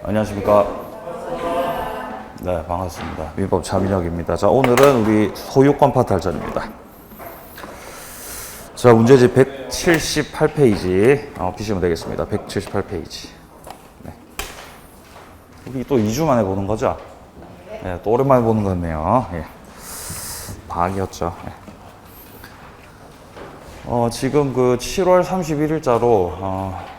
안녕하십니까. 네, 반갑습니다. 민법 차민혁입니다. 자, 오늘은 우리 소유권 파트 할전입니다. 자, 문제지 178페이지 피시면 되겠습니다. 178페이지. 네. 우리 또 2주 만에 보는 거죠? 네, 또 오랜만에 보는 것 같네요. 예. 방학이었죠. 네. 지금 그 7월 31일자로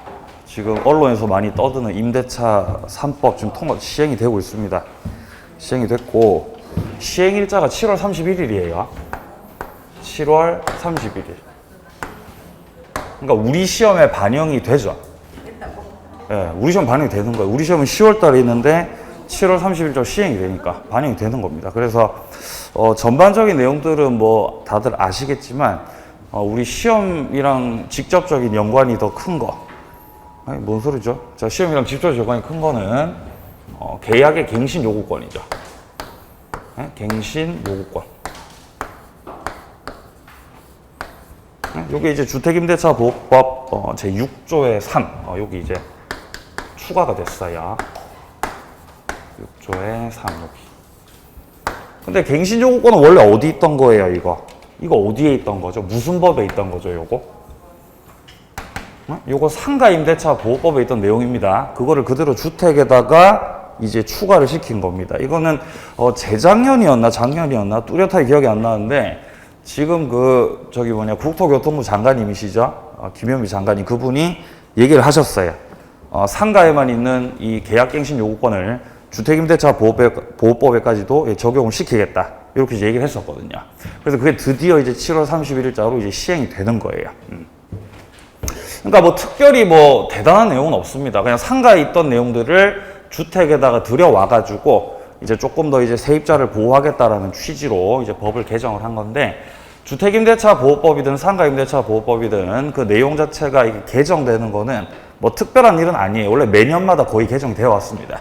지금 언론에서 많이 떠드는 임대차 3법 지금 시행이 되고 있습니다. 시행이 됐고 시행일자가 7월 31일이에요. 7월 31일. 그러니까 우리 시험에 반영이 되죠. 예, 우리 시험 반영이 되는 거예요. 우리 시험은 10월 달에 있는데 7월 30일자로 시행이 되니까 반영이 되는 겁니다. 그래서 전반적인 내용들은 뭐 다들 아시겠지만 우리 시험이랑 직접적인 연관이 더 큰 거. 아니, 뭔 소리죠? 자, 시험이랑 직접적 연관이 큰 거는 계약의 갱신 요구권이죠. 네? 갱신 요구권. 네? 요게 이제 주택임대차보호법 제 6조의 3. 여기 이제 추가가 됐어요. 6조의 3 여기. 근데 갱신 요구권은 원래 어디 있던 거예요, 이거? 이거 어디에 있던 거죠? 무슨 법에 있던 거죠, 요거? 요거 상가임대차 보호법에 있던 내용입니다. 그거를 그대로 주택에다가 이제 추가를 시킨 겁니다. 이거는 재작년이었나 작년이었나 뚜렷하게 기억이 안 나는데 지금 국토교통부 장관님이시죠? 김현미 장관님 그분이 얘기를 하셨어요. 상가에만 있는 이 계약갱신 요구권을 주택임대차 보호법에까지도 적용을 시키겠다. 이렇게 이제 얘기를 했었거든요. 그래서 그게 드디어 이제 7월 31일자로 이제 시행이 되는 거예요. 그러니까 뭐 특별히 뭐 대단한 내용은 없습니다. 그냥 상가에 있던 내용들을 주택에다가 들여와가지고 이제 조금 더 이제 세입자를 보호하겠다라는 취지로 이제 법을 개정을 한 건데 주택임대차 보호법이든 상가임대차 보호법이든 그 내용 자체가 이게 개정되는 거는 뭐 특별한 일은 아니에요. 원래 매년마다 거의 개정되어 왔습니다.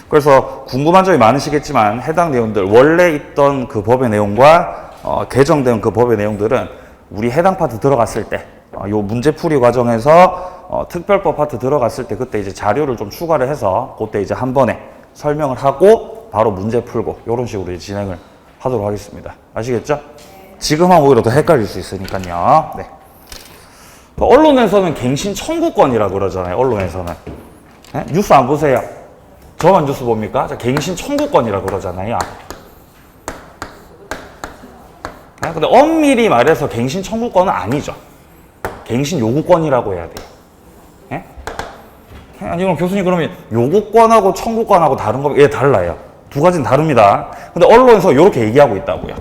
그래서 궁금한 점이 많으시겠지만 해당 내용들 원래 있던 그 법의 내용과 개정된 그 법의 내용들은 우리 해당 파트 들어갔을 때 요 문제풀이 과정에서 특별법 파트 들어갔을 때 그때 이제 자료를 좀 추가를 해서 그때 이제 한 번에 설명을 하고 바로 문제 풀고 이런 식으로 이제 진행을 하도록 하겠습니다. 아시겠죠? 지금 하면 오히려 더 헷갈릴 수 있으니까요. 네. 언론에서는 갱신 청구권이라고 그러잖아요. 언론에서는. 네? 뉴스 안 보세요? 저만 뉴스 봅니까? 자, 갱신 청구권이라고 그러잖아요. 네? 근데 엄밀히 말해서 갱신 청구권은 아니죠. 갱신 요구권이라고 해야 돼요. 예? 아니, 그럼 교수님 그러면 요구권하고 청구권하고 다른 거, 예, 달라요. 두 가지는 다릅니다. 근데 언론에서 이렇게 얘기하고 있다고요.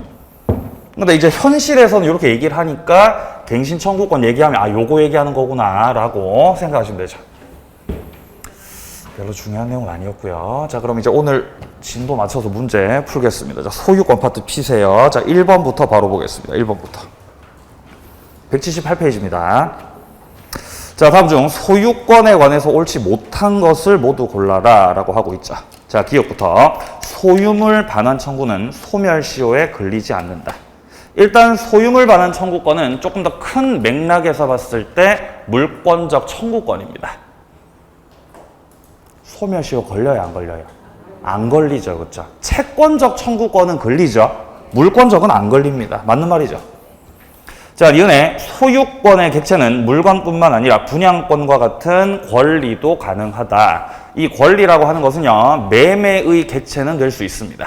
근데 이제 현실에서는 이렇게 얘기를 하니까 갱신 청구권 얘기하면 요거 얘기하는 거구나 라고 생각하시면 되죠. 별로 중요한 내용은 아니었고요. 자, 그럼 이제 오늘 진도 맞춰서 문제 풀겠습니다. 자, 소유권 파트 피세요. 자, 1번부터 바로 보겠습니다. 1번부터. 178페이지입니다. 자, 다음 중 소유권에 관해서 옳지 못한 것을 모두 골라라 라고 하고 있죠. 자, 기억부터 소유물 반환 청구는 소멸시효에 걸리지 않는다. 일단 소유물 반환 청구권은 조금 더 큰 맥락에서 봤을 때 물권적 청구권입니다. 소멸시효 걸려요, 안 걸려요? 안 걸리죠, 그렇죠? 채권적 청구권은 걸리죠. 물권적은 안 걸립니다. 맞는 말이죠. 자, 이은의 소유권의 객체는 물건뿐만 아니라 분양권과 같은 권리도 가능하다. 이 권리라고 하는 것은요, 매매의 객체는 될 수 있습니다.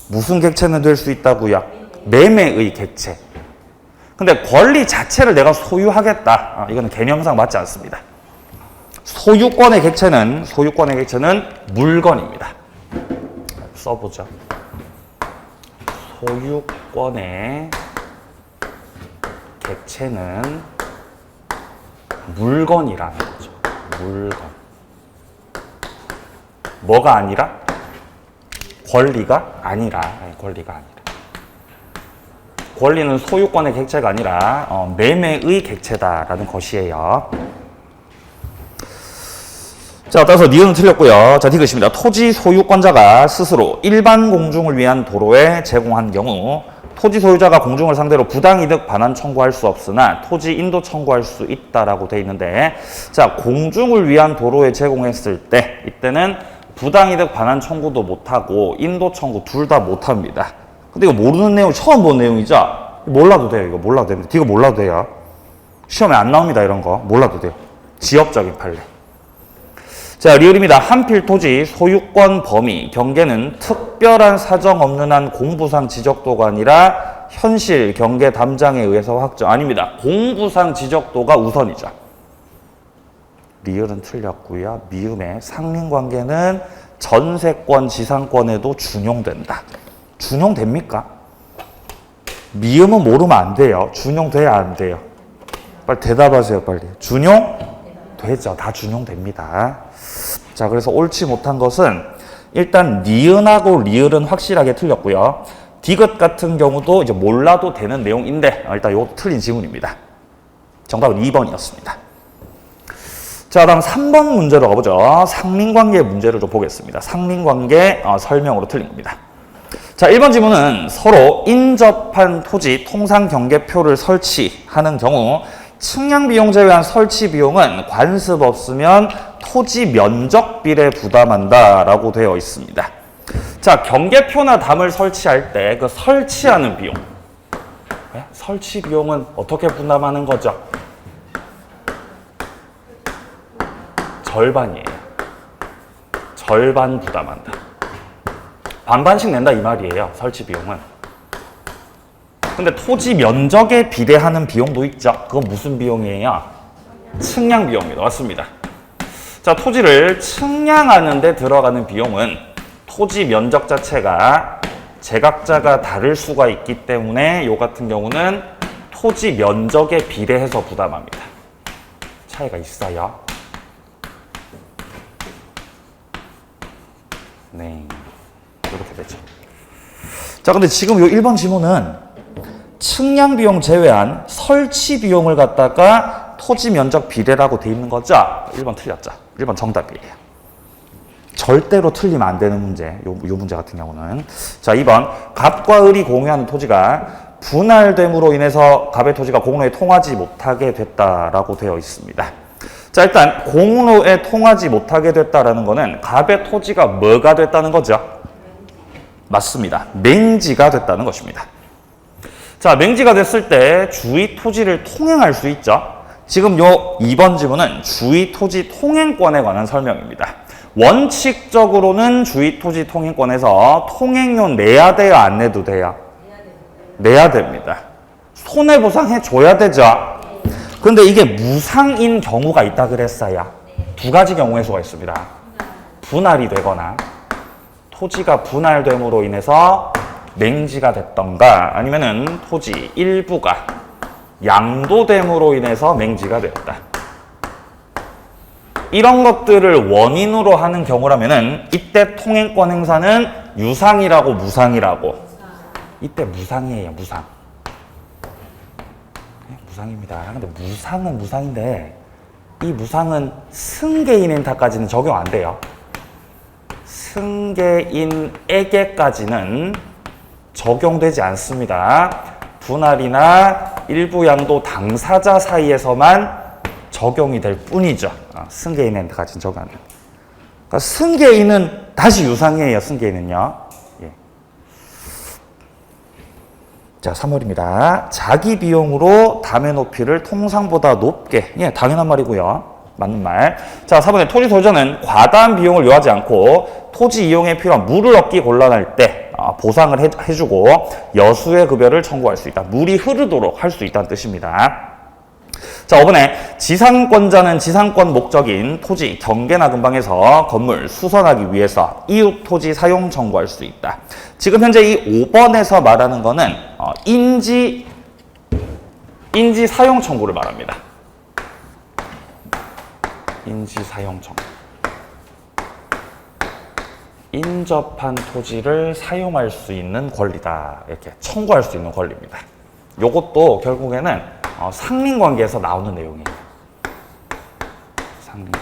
무슨 객체는 될 수 있다고요? 매매의 객체. 근데 권리 자체를 내가 소유하겠다. 이거는 개념상 맞지 않습니다. 소유권의 객체는 물건입니다. 써보죠. 소유권의 객체는 물건이라는 거죠. 물건. 뭐가 아니라? 권리가 아니라. 권리가 아니라. 권리는 소유권의 객체가 아니라 매매의 객체다라는 것이에요. 자, 따라서 니은은 틀렸고요. 자, 디귿입니다. 토지 소유권자가 스스로 일반 공중을 위한 도로에 제공한 경우 토지 소유자가 공중을 상대로 부당이득 반환 청구할 수 없으나 토지 인도 청구할 수 있다라고 돼 있는데, 자, 공중을 위한 도로에 제공했을 때 이때는 부당이득 반환 청구도 못하고 인도 청구 둘 다 못합니다. 근데 이거 모르는 내용, 처음 본 내용이죠? 몰라도 돼요. 이거 몰라도 됩니다. 이거 몰라도 돼요. 시험에 안 나옵니다. 이런 거 몰라도 돼요. 지역적인 판례. 자, 리을입니다. 한필 토지 소유권 범위 경계는 특별한 사정 없는 한 공부상 지적도가 아니라 현실 경계 담장에 의해서 확정. 아닙니다. 공부상 지적도가 우선이죠. 리을은 틀렸고요. 미음의 상린관계는 전세권 지상권에도 준용된다. 준용됩니까? 미음은 모르면 안 돼요. 준용돼야 안 돼요. 빨리 대답하세요. 빨리. 준용? 되죠. 다 준용됩니다. 자, 그래서 옳지 못한 것은 일단 니은하고 리을은 확실하게 틀렸고요. 디귿 같은 경우도 이제 몰라도 되는 내용인데 일단 이것도 틀린 지문입니다. 정답은 2번이었습니다. 자, 다음 3번 문제로 가보죠. 상린관계 문제를 좀 보겠습니다. 상린관계 설명으로 틀린 겁니다. 자, 1번 지문은 서로 인접한 토지 통상경계표를 설치하는 경우 측량 비용 제외한 설치 비용은 관습 없으면 토지 면적 비례 부담한다 라고 되어 있습니다. 자, 경계표나 담을 설치할 때 그 설치하는 비용, 네? 설치 비용은 어떻게 부담하는 거죠? 절반이에요. 절반 부담한다. 반반씩 낸다 이 말이에요. 설치 비용은. 근데 토지 면적에 비례하는 비용도 있죠. 그건 무슨 비용이에요? 측량 비용입니다. 맞습니다. 자, 토지를 측량하는 데 들어가는 비용은 토지 면적 자체가 제각자가 다를 수가 있기 때문에 요 같은 경우는 토지 면적에 비례해서 부담합니다. 차이가 있어요. 네, 이렇게 되죠. 자, 근데 지금 요 1번 지문은 측량 비용 제외한 설치 비용을 갖다가 토지 면적 비례라고 돼 있는 거죠? 1번 틀렸죠. 1번 정답이에요. 절대로 틀리면 안 되는 문제. 요 문제 같은 경우는. 자, 2번. 갑과 을이 공유하는 토지가 분할됨으로 인해서 갑의 토지가 공로에 통하지 못하게 됐다라고 되어 있습니다. 자, 일단 공로에 통하지 못하게 됐다라는 거는 갑의 토지가 뭐가 됐다는 거죠? 맞습니다. 맹지가 됐다는 것입니다. 자, 맹지가 됐을 때 주위 토지를 통행할 수 있죠. 지금 요 2번 지문은 주위 토지 통행권에 관한 설명입니다. 원칙적으로는 주위 토지 통행권에서 통행료 내야 돼요, 안 내도 돼요? 내야 됩니다. 손해보상 해줘야 되죠. 근데 이게 무상인 경우가 있다 그랬어요. 두 가지 경우의 수가 있습니다. 분할이 되거나 토지가 분할됨으로 인해서 맹지가 됐던가 아니면은 토지 일부가 양도됨으로 인해서 맹지가 되었다. 이런 것들을 원인으로 하는 경우라면은 이때 통행권 행사는 유상이라고 무상이라고? 이때 무상이에요. 무상. 네, 무상입니다. 근데 무상은 무상인데 이 무상은 승계인엔타까지는 적용 안 돼요. 승계인에게까지는 적용되지 않습니다. 분할이나 일부 양도 당사자 사이에서만 적용이 될 뿐이죠. 승계인한테까지는 적용 안 됩니다. 그러니까 승계인은 다시 유상이에요. 승계인은요. 예. 자, 3월입니다. 자기 비용으로 담의 높이를 통상보다 높게. 예, 당연한 말이고요. 맞는 말. 자, 4번에 토지 소유자는 과다한 비용을 요하지 않고 토지 이용에 필요한 물을 얻기 곤란할 때 보상을 해주고 여수의 급여를 청구할 수 있다. 물이 흐르도록 할 수 있다는 뜻입니다. 자, 5번에 지상권자는 지상권 목적인 토지 경계나 근방에서 건물 수선하기 위해서 이웃 토지 사용 청구할 수 있다. 지금 현재 이 5번에서 말하는 거는 인지 사용 청구를 말합니다. 인지 사용 청구. 인접한 토지를 사용할 수 있는 권리다. 이렇게 청구할 수 있는 권리입니다. 요것도 결국에는 상린관계에서 나오는 내용이에요. 상린관계.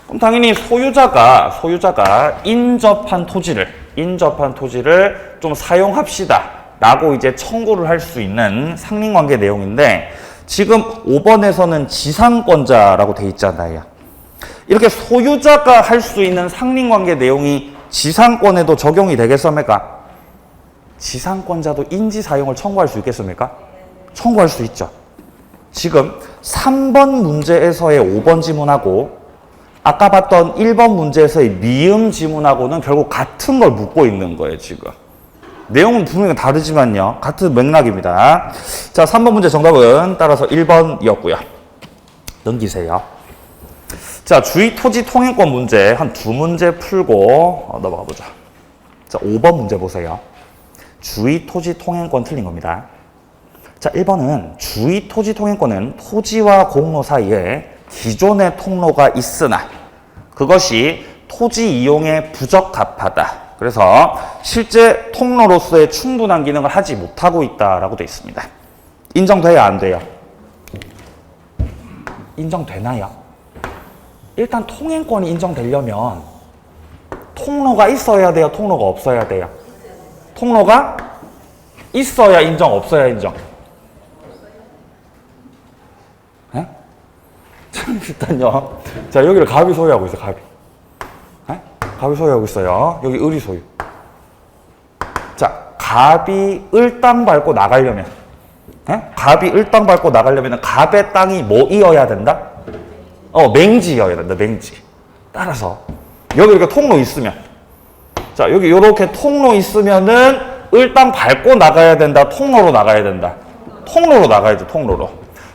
그럼 당연히 소유자가 인접한 토지를 인접한 토지를 좀 사용합시다 라고 이제 청구를 할 수 있는 상린관계 내용인데, 지금 5번에서는 지상권자라고 돼 있잖아요. 이렇게 소유자가 할 수 있는 상린관계 내용이 지상권에도 적용이 되겠습니까? 지상권자도 인지 사용을 청구할 수 있겠습니까? 청구할 수 있죠. 지금 3번 문제에서의 5번 지문하고 아까 봤던 1번 문제에서의 미음 지문하고는 결국 같은 걸 묻고 있는 거예요, 지금. 내용은 분명히 다르지만요, 같은 맥락입니다. 자, 3번 문제 정답은 따라서 1번이었고요. 넘기세요. 자, 주의 토지 통행권 문제 한 2문제 풀고 넘어가 보자. 자, 5번 문제 보세요. 주의 토지 통행권 틀린 겁니다. 자, 1번은 주의 토지 통행권은 토지와 공로 사이에 기존의 통로가 있으나 그것이 토지 이용에 부적합하다. 그래서 실제 통로로서의 충분한 기능을 하지 못하고 있다라고 되어 있습니다. 인정돼야 안 돼요? 인정되나요? 일단 통행권이 인정되려면 통로가 있어야 돼요? 통로가 없어야 돼요? 통로가 있어야 인정, 없어야 인정? 에? 일단요. 자, 여기를 갑이 소유하고 있어요, 갑이. 에? 갑이 소유하고 있어요. 여기 을이 소유. 자, 갑이 을 땅 밟고 나가려면, 갑이 을 땅 밟고 나가려면 갑의 땅이 뭐이어야 된다? 맹지여야 된다, 맹지. 따라서 여기 이렇게 통로 있으면, 자, 여기 이렇게 통로 있으면은 을 땅 밟고 나가야 된다, 통로로 나가야 된다? 통로로 나가야죠, 통로로.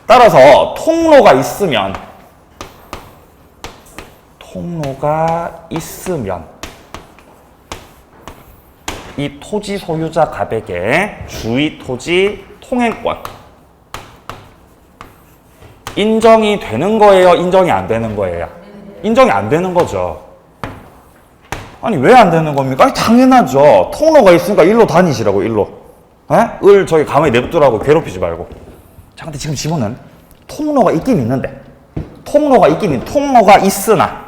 따라서 통로가 있으면 이 토지 소유자 갑에게 주의 토지 통행권 인정이 되는 거예요? 인정이 안 되는 거예요? 인정이 안 되는 거죠. 아니, 왜 안 되는 겁니까? 아니, 당연하죠. 통로가 있으니까 일로 다니시라고, 일로. 을 저기 가만히 냅두라고, 괴롭히지 말고. 자, 근데 지금 지문은 통로가 있긴 있는데, 통로가 있으나,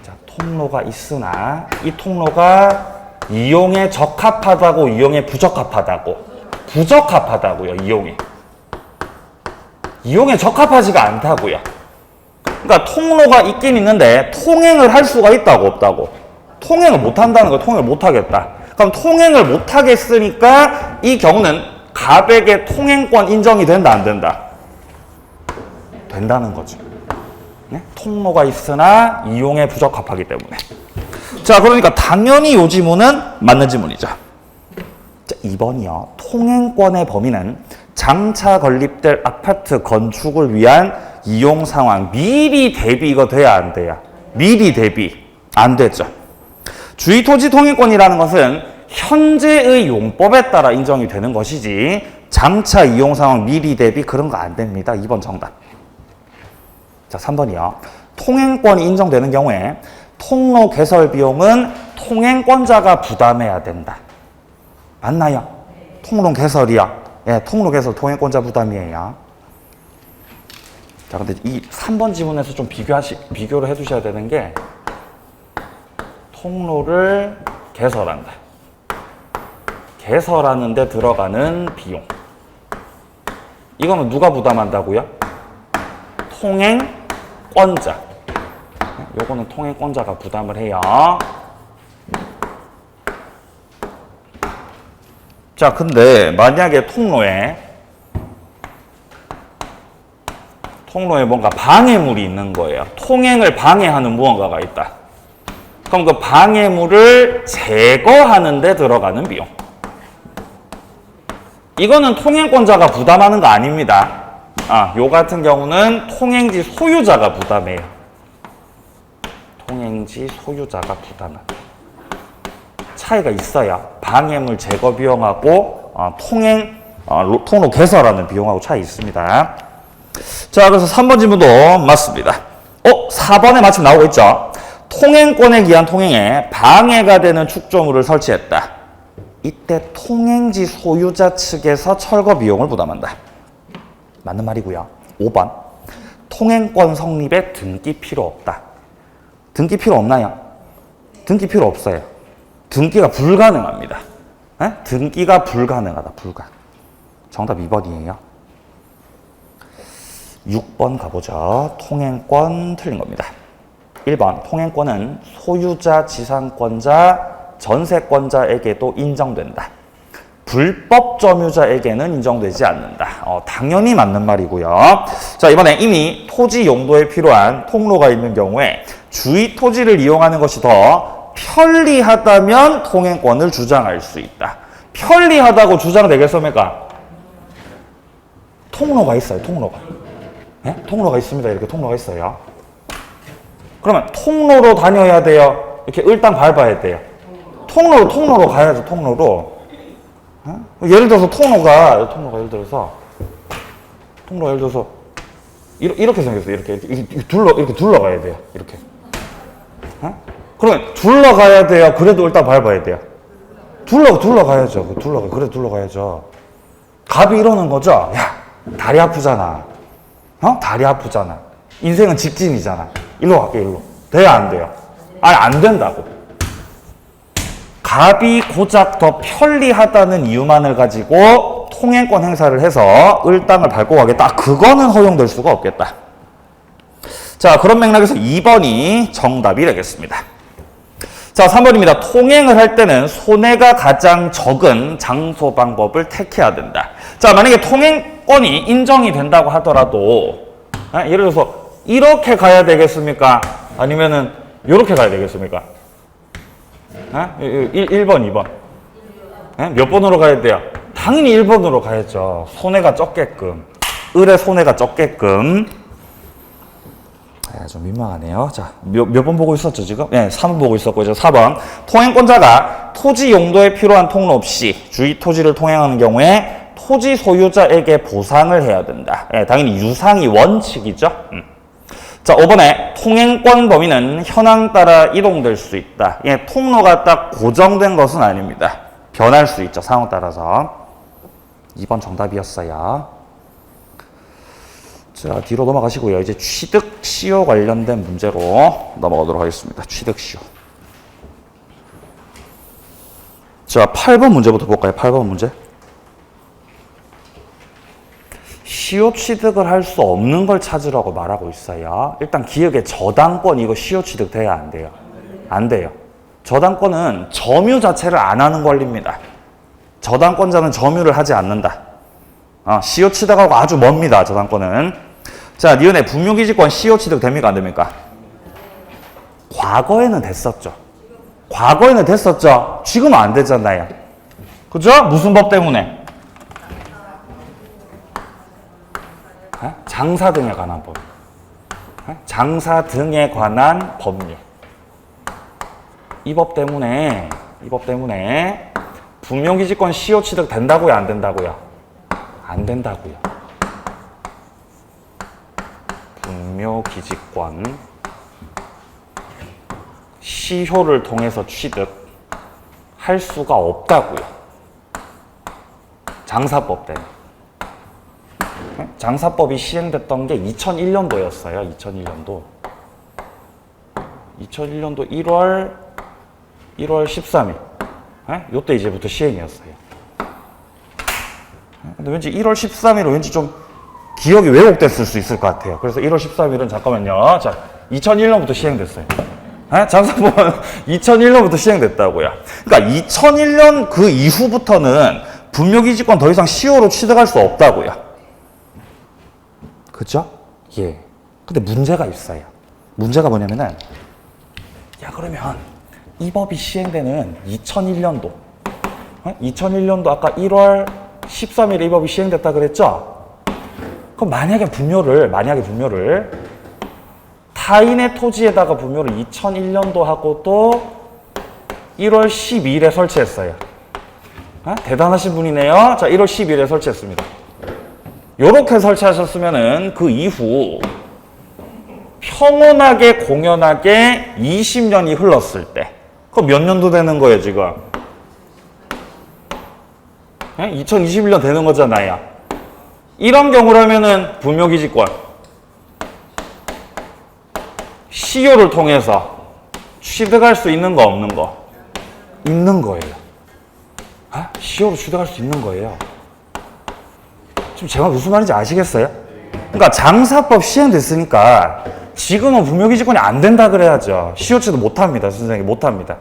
자, 통로가 있으나, 이 통로가 이용에 적합하다고, 이용에 부적합하다고? 부적합하다고요, 이용에 적합하지가 않다고요. 그러니까 통로가 있긴 있는데 통행을 할 수가 있다고, 없다고? 통행을 못 한다는 거, 통행을 못 하겠다. 그럼 통행을 못 하겠으니까 이 경우는 갑에게 통행권 인정이 된다, 안 된다? 된다는 거죠. 네? 통로가 있으나 이용에 부적합하기 때문에. 자, 그러니까 당연히 이 지문은 맞는 지문이죠. 자, 2번이요. 통행권의 범위는 장차 건립될 아파트 건축을 위한 이용 상황 미리 대비, 이거 돼야 안 돼요? 미리 대비 안 되죠. 주의 토지 통행권이라는 것은 현재의 용법에 따라 인정이 되는 것이지 장차 이용 상황 미리 대비 그런 거 안 됩니다. 2번 정답. 자, 3번이요. 통행권이 인정되는 경우에 통로 개설 비용은 통행권자가 부담해야 된다. 맞나요? 통로 개설이요. 예, 통로 개설 통행권자 부담이에요. 자, 근데 이 3번 지문에서 좀 비교를 해두셔야 되는 게, 통로를 개설한다. 개설하는 데 들어가는 비용. 이거는 누가 부담한다고요? 통행권자. 요거는 통행권자가 부담을 해요. 자, 근데 만약에 통로에 뭔가 방해물이 있는 거예요. 통행을 방해하는 무언가가 있다. 그럼 그 방해물을 제거하는 데 들어가는 비용. 이거는 통행권자가 부담하는 거 아닙니다. 요 같은 경우는 통행지 소유자가 부담해요. 통행지 소유자가 부담하는. 차이가 있어요. 방해물 제거 비용하고 통로 개설하는 비용하고 차이 있습니다. 자, 그래서 3번 질문도 맞습니다. 4번에 마침 나오고 있죠. 통행권에 기한 통행에 방해가 되는 축조물을 설치했다. 이때 통행지 소유자 측에서 철거 비용을 부담한다. 맞는 말이고요. 5번. 통행권 성립에 등기 필요 없다. 등기 필요 없나요? 등기 필요 없어요. 등기가 불가능합니다. 에? 등기가 불가능하다. 정답 2번이에요. 6번 가보죠. 통행권 틀린 겁니다. 1번 통행권은 소유자, 지상권자, 전세권자에게도 인정된다. 불법 점유자에게는 인정되지 않는다. 당연히 맞는 말이고요. 자, 이번에 이미 토지 용도에 필요한 통로가 있는 경우에 주위 토지를 이용하는 것이 더 편리하다면 통행권을 주장할 수 있다. 편리하다고 주장되겠습니까? 통로가 있어요. 통로가 있습니다. 이렇게 통로가 있어요. 그러면 통로로 다녀야 돼요? 이렇게 을당 밟아야 돼요? 통로로 가야죠. 통로로. 예를 들어서 통로가 예를 들어서 이렇게 생겼어요. 이렇게 둘러가야 돼요. 이렇게. 그러면 둘러가야 돼요? 그래도 일단 밟아야 돼요? 둘러가야죠. 그래도 둘러가야죠. 갑이 이러는 거죠? 야, 다리 아프잖아. 다리 아프잖아. 인생은 직진이잖아. 일로 갈게, 일로. 돼야 안 돼요? 아니, 안 된다고. 갑이 고작 더 편리하다는 이유만을 가지고 통행권 행사를 해서 을당을 밟고 가겠다. 그거는 허용될 수가 없겠다. 자, 그런 맥락에서 2번이 정답이 되겠습니다. 자, 3번입니다. 통행을 할 때는 손해가 가장 적은 장소 방법을 택해야 된다. 자, 만약에 통행권이 인정이 된다고 하더라도 예를 들어서 이렇게 가야 되겠습니까? 아니면은 이렇게 가야 되겠습니까? 1번, 2번. 몇 번으로 가야 돼요? 당연히 1번으로 가야죠. 손해가 적게끔. 을의 손해가 적게끔. 좀 민망하네요. 자, 몇 번 보고 있었죠, 지금? 네, 3번 보고 있었고, 이제 4번. 통행권자가 토지 용도에 필요한 통로 없이 주위 토지를 통행하는 경우에 토지 소유자에게 보상을 해야 된다. 네, 당연히 유상이 원칙이죠. 자, 5번에 통행권 범위는 현황 따라 이동될 수 있다. 예, 통로가 딱 고정된 것은 아닙니다. 변할 수 있죠. 상황 따라서. 2번 정답이었어요. 자, 뒤로 넘어가시고요. 이제 취득 시효 관련된 문제로 넘어가도록 하겠습니다. 취득 시효. 자, 8번 문제부터 볼까요? 8번 문제. 시효 취득을 할 수 없는 걸 찾으라고 말하고 있어요. 일단 기억에 저당권 이거 시효 취득 돼야 안 돼요? 안 돼요. 저당권은 점유 자체를 안 하는 권리입니다. 저당권자는 점유를 하지 않는다. 시효 취득하고 아주 멉니다. 저당권은. 자, 니은의 분묘기지권 시효 취득 됩니까? 안 됩니까? 과거에는 됐었죠. 지금은 안 되잖아요. 그죠? 무슨 법 때문에? 장사 등에 관한 법. 장사 등에 관한 법률. 이 법 때문에 분묘기지권 시효 취득 된다고요? 안 된다고요? 안 된다고요. 분묘기지권 시효를 통해서 취득할 수가 없다고요. 장사법 때문에. 장사법이 시행됐던 게 2001년도였어요. 2001년도 1월 13일. 요때 이제부터 시행이었어요. 근데 왠지 1월 13일은 왠지 좀 기억이 왜곡됐을 수 있을 것 같아요. 그래서 1월 13일은 잠깐만요. 자, 2001년부터 시행됐어요. 장사법은 2001년부터 시행됐다고요. 그러니까 2001년 그 이후부터는 분묘기지권 더 이상 시효로 취득할 수 없다고요. 그죠? 예. 근데 문제가 있어요. 문제가 뭐냐면은, 야, 그러면 이 법이 시행되는 2001년도. 2001년도 아까 1월 13일에 이 법이 시행됐다 그랬죠? 그럼 만약에 분묘를 타인의 토지에다가 분묘를 2001년도 하고 또 1월 12일에 설치했어요. 대단하신 분이네요. 자, 1월 12일에 설치했습니다. 요렇게 설치하셨으면은 그 이후 평온하게 공연하게 20년이 흘렀을 때 그럼 몇 년도 되는 거예요 지금? 2021년 되는 거잖아요. 이런 경우라면은 분묘기지권 시효를 통해서 취득할 수 있는 거 없는 거? 있는 거예요. 아? 시효로 취득할 수 있는 거예요. 지금 제가 무슨 말인지 아시겠어요? 그러니까 장사법 시행됐으니까 지금은 분묘기지권이 안 된다 그래야죠. 시효 취득 못합니다. 선생님 못합니다.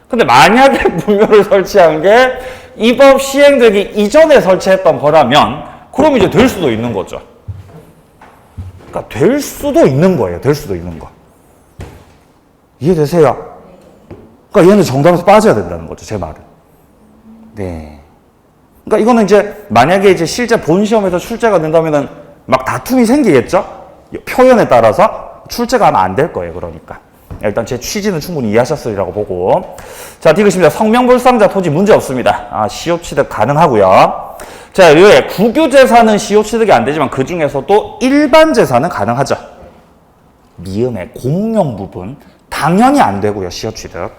근데 만약에 분묘를 설치한 게 이 법 시행되기 이전에 설치했던 거라면 그럼 이제 될 수도 있는 거죠. 그러니까 될 수도 있는 거예요. 될 수도 있는 거. 이해되세요? 그러니까 얘는 정답에서 빠져야 된다는 거죠. 제 말은. 네. 그러니까 이거는 이제 만약에 이제 실제 본 시험에서 출제가 된다면은 막 다툼이 생기겠죠? 표현에 따라서 출제가 하면 안 될 거예요. 그러니까. 일단 제 취지는 충분히 이해하셨으리라고 보고. 자, 디귿입니다. 성명불상자 토지 문제 없습니다. 아, 시효 취득 가능하고요. 자, 이외에 국유재산은 시효 취득이 안 되지만 그 중에서도 일반 재산은 가능하죠. 미음의 공용 부분 당연히 안 되고요. 시효 취득.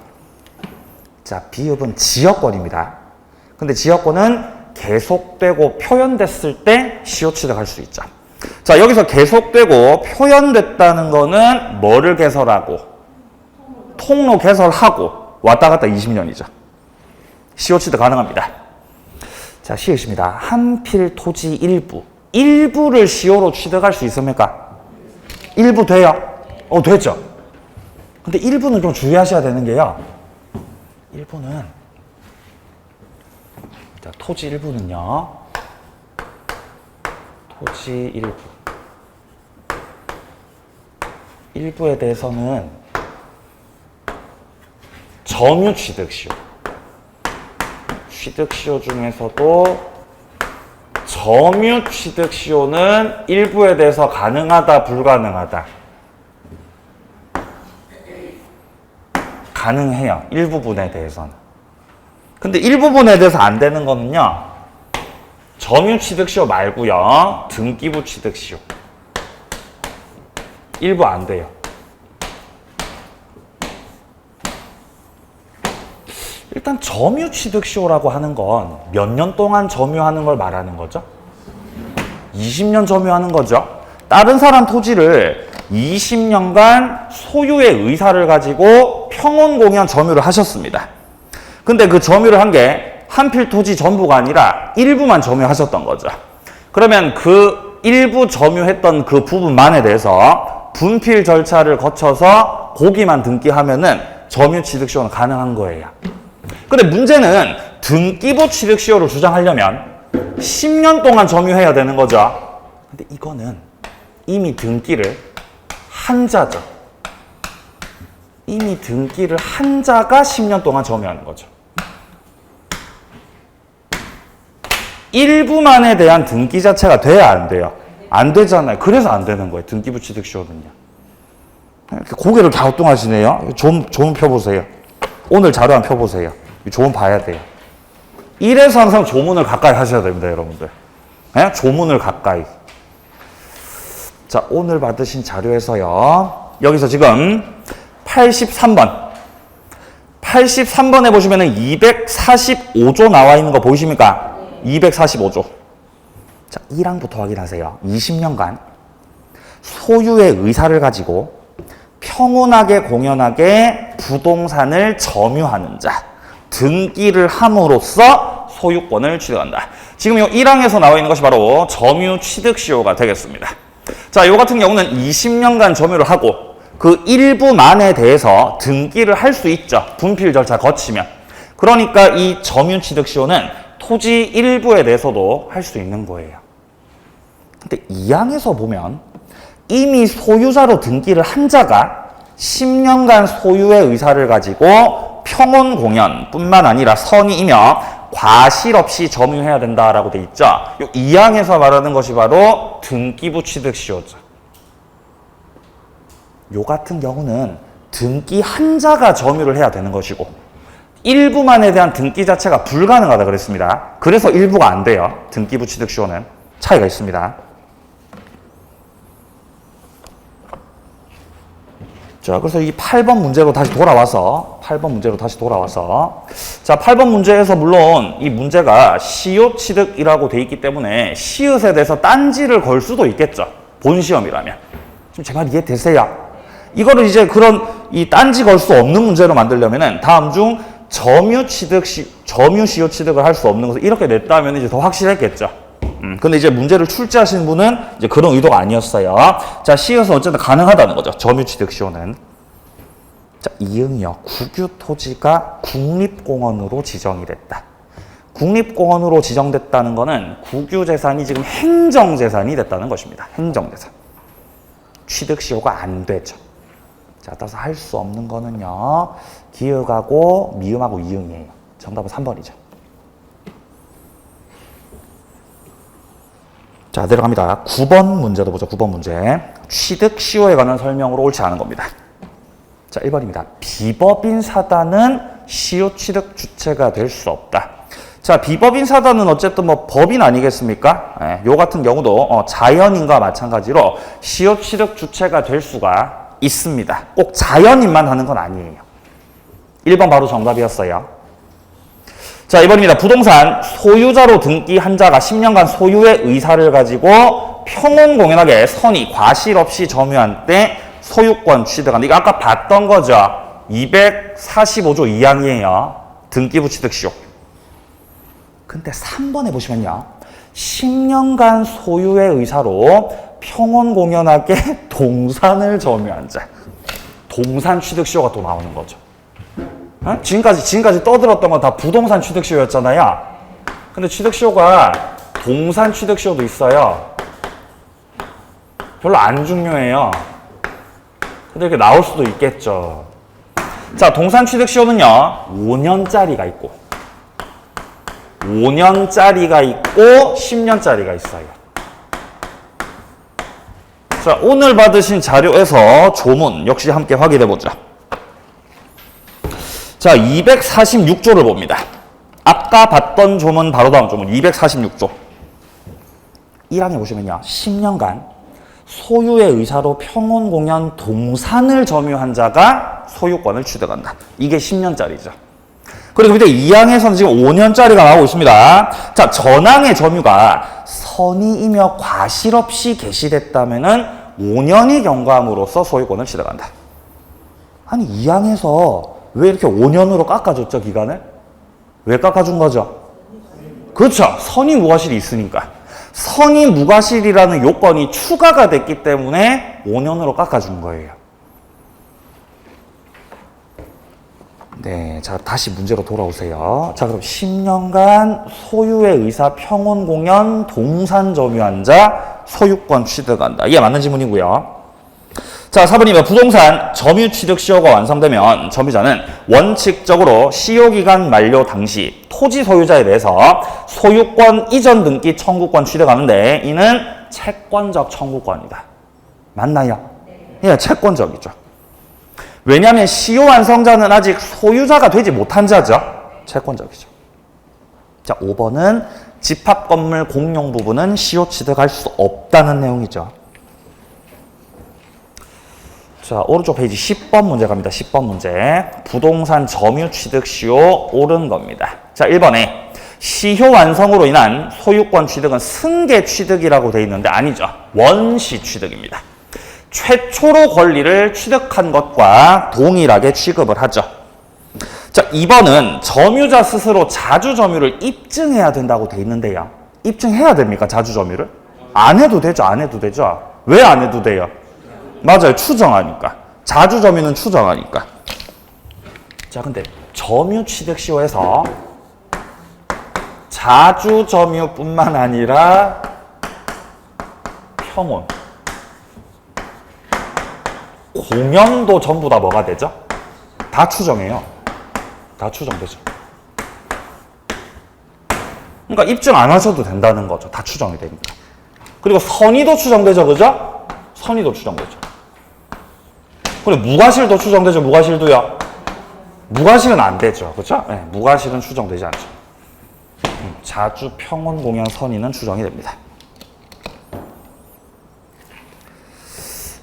자, 비읍은 지역권입니다. 근데 지역권은 계속되고 표현됐을 때 시효 취득할 수 있죠. 자, 여기서 계속되고 표현됐다는 거는 뭐를 개설하고 통로 개설하고 왔다 갔다 20년이죠. 시효 취득 가능합니다. 자, 시읒입니다. 한필 토지 일부를 시효로 취득할 수 있습니까? 일부 돼요? 되죠. 근데 일부는 좀 주의하셔야 되는 게요. 일부는 자, 토지 일부는요. 토지 일부에 대해서는 점유 취득시효. 취득시효 중에서도 점유 취득시효는 일부에 대해서 가능하다, 불가능하다? 가능해요. 일부분에 대해서는. 근데 일부분에 대해서 안 되는 거는요. 점유 취득시효 말고요. 등기부 취득시효. 일부 안 돼요. 일단 점유 취득시효라고 하는 건 몇 년 동안 점유하는 걸 말하는 거죠? 20년 점유하는 거죠. 다른 사람 토지를 20년간 소유의 의사를 가지고 평온공연 점유를 하셨습니다. 근데 그 점유를 한 게 한필 토지 전부가 아니라 일부만 점유하셨던 거죠. 그러면 그 일부 점유했던 그 부분만에 대해서 분필 절차를 거쳐서 고기만 등기하면은 점유 취득시효는 가능한 거예요. 근데 문제는 등기부 취득시효를 주장하려면 10년 동안 점유해야 되는 거죠. 근데 이거는 이미 등기를 한 자죠. 이미 등기를 한 자가 10년 동안 점유하는 거죠. 일부만에 대한 등기 자체가 돼야 안 돼요? 안 되잖아요. 그래서 안 되는 거예요. 등기부 취득시효는요. 고개를 갸우뚱하시네요. 좀 펴보세요. 오늘 자료 한번 펴보세요. 조문 봐야 돼요. 이래서 항상 조문을 가까이 하셔야 됩니다, 여러분들. 네? 조문을 가까이. 자, 오늘 받으신 자료에서요. 여기서 지금 83번에 보시면은 245조 나와 있는 거 보이십니까? 245조. 자, 1항부터 확인하세요. 20년간 소유의 의사를 가지고 평온하게 공연하게 부동산을 점유하는 자, 등기를 함으로써 소유권을 취득한다. 지금 이 1항에서 나와 있는 것이 바로 점유 취득시효가 되겠습니다. 자, 이 같은 경우는 20년간 점유를 하고 그 일부만에 대해서 등기를 할 수 있죠. 분필 절차 거치면. 그러니까 이 점유 취득시효는 토지 일부에 대해서도 할 수 있는 거예요. 근데 2항에서 보면 이미 소유자로 등기를 한 자가 10년간 소유의 의사를 가지고 평온 공연뿐만 아니라 선의이며 과실 없이 점유해야 된다라고 돼 있죠. 이 2항에서 말하는 것이 바로 등기부 취득시효죠. 요 같은 경우는 등기 한 자가 점유를 해야 되는 것이고 일부만에 대한 등기 자체가 불가능하다 그랬습니다. 그래서 일부가 안 돼요. 등기부 취득시효는 차이가 있습니다. 자, 그래서 이 8번 문제로 다시 돌아와서 자, 8번 문제에서 물론 이 문제가 시효 취득이라고 돼 있기 때문에 시읒에 대해서 딴지를 걸 수도 있겠죠. 본 시험이라면. 지금 제 말 이해되세요? 이거를 이제 그런 이 딴지 걸 수 없는 문제로 만들려면은 다음 중 점유 시효 취득을 할 수 없는 것을 이렇게 냈다면 이제 더 확실했겠죠. 근데 이제 문제를 출제하신 분은 이제 그런 의도가 아니었어요. 자, 시효는 어쨌든 가능하다는 거죠. 점유 취득 시효는. 자, 이응이요. 국유 토지가 국립공원으로 지정이 됐다. 국립공원으로 지정됐다는 거는 국유재산이 지금 행정재산이 됐다는 것입니다. 행정재산. 취득시효가 안 되죠. 자, 따라서 할 수 없는 거는요. 기역하고 미음하고 이응이에요. 정답은 3번이죠. 자, 내려갑니다. 9번 문제도 보죠. 9번 문제. 취득시효에 관한 설명으로 옳지 않은 겁니다. 자, 1번입니다. 비법인 사단은 시효 취득 주체가 될 수 없다. 자, 비법인 사단은 어쨌든 뭐 법인 아니겠습니까? 예, 요 같은 경우도 자연인과 마찬가지로 시효 취득 주체가 될 수가 있습니다. 꼭 자연인만 하는 건 아니에요. 1번 바로 정답이었어요. 자, 2번입니다. 부동산 소유자로 등기한 자가 10년간 소유의 의사를 가지고 평온공연하게 선의 과실 없이 점유한 때 소유권 취득한다. 이거 아까 봤던 거죠. 245조 2항이에요. 등기부 취득시효. 근데 3번에 보시면요. 10년간 소유의 의사로 평온공연하게 동산을 점유한 자. 동산 취득시효가 또 나오는 거죠. 어? 지금까지 떠들었던 건 다 부동산 취득시효였잖아요. 근데 취득시효가 동산 취득시효도 있어요. 별로 안 중요해요. 근데 이렇게 나올 수도 있겠죠. 자, 동산 취득시효는요. 5년짜리가 있고 5년짜리가 있고 10년짜리가 있어요. 자, 오늘 받으신 자료에서 조문 역시 함께 확인해 보자. 자, 246조를 봅니다. 아까 봤던 조문 바로 다음 조문 246조. 1항에 보시면요. 10년간 소유의 의사로 평온공연 동산을 점유한 자가 소유권을 취득한다. 이게 10년짜리죠. 그리고 밑에 2항에서는 지금 5년짜리가 나오고 있습니다. 자, 전항의 점유가 선의이며 과실 없이 개시됐다면은 5년이 경과함으로써 소유권을 취득한다. 아니, 2항에서 왜 이렇게 5년으로 깎아줬죠, 기간을? 왜 깎아준 거죠? 그렇죠. 선의 무과실이 있으니까. 선의 무과실이라는 요건이 추가가 됐기 때문에 5년으로 깎아준 거예요. 네, 자, 다시 문제로 돌아오세요. 자, 그럼 10년간 소유의 의사 평온공연 동산 점유한 자 소유권 취득한다. 이게 맞는 질문이고요. 자, 4번이면 부동산 점유 취득 시효가 완성되면 점유자는 원칙적으로 시효기간 만료 당시 토지 소유자에 대해서 소유권 이전 등기 청구권 취득하는데 이는 채권적 청구권이다. 맞나요? 예, 채권적이죠. 왜냐하면 시효 완성자는 아직 소유자가 되지 못한 자죠. 채권적이죠. 자, 5번은 집합건물 공용 부분은 시효 취득할 수 없다는 내용이죠. 자, 오른쪽 페이지 10번 문제 갑니다. 10번 문제. 부동산 점유 취득 시효 옳은 겁니다. 자, 1번에 시효 완성으로 인한 소유권 취득은 승계 취득이라고 되어 있는데 아니죠. 원시 취득입니다. 최초로 권리를 취득한 것과 동일하게 취급을 하죠. 자, 2번은 점유자 스스로 자주 점유를 입증해야 된다고 되어 있는데요. 입증해야 됩니까? 자주 점유를? 안 해도 되죠. 안 해도 되죠. 왜 안 해도 돼요? 맞아요. 추정하니까. 자주 점유는 추정하니까. 자, 근데 점유 취득 시효에서 자주 점유뿐만 아니라 평온, 공연도 전부 다 뭐가 되죠? 다 추정해요. 다 추정되죠. 그러니까 입증 안 하셔도 된다는 거죠. 다 추정이 되니까. 그리고 선의도 추정되죠. 그죠? 선의도 추정되죠. 그리고 무과실도 추정되죠. 무과실도요. 무과실은 안 되죠. 그렇죠? 네, 무과실은 추정되지 않죠. 자주 평온 공연 선의는 추정이 됩니다.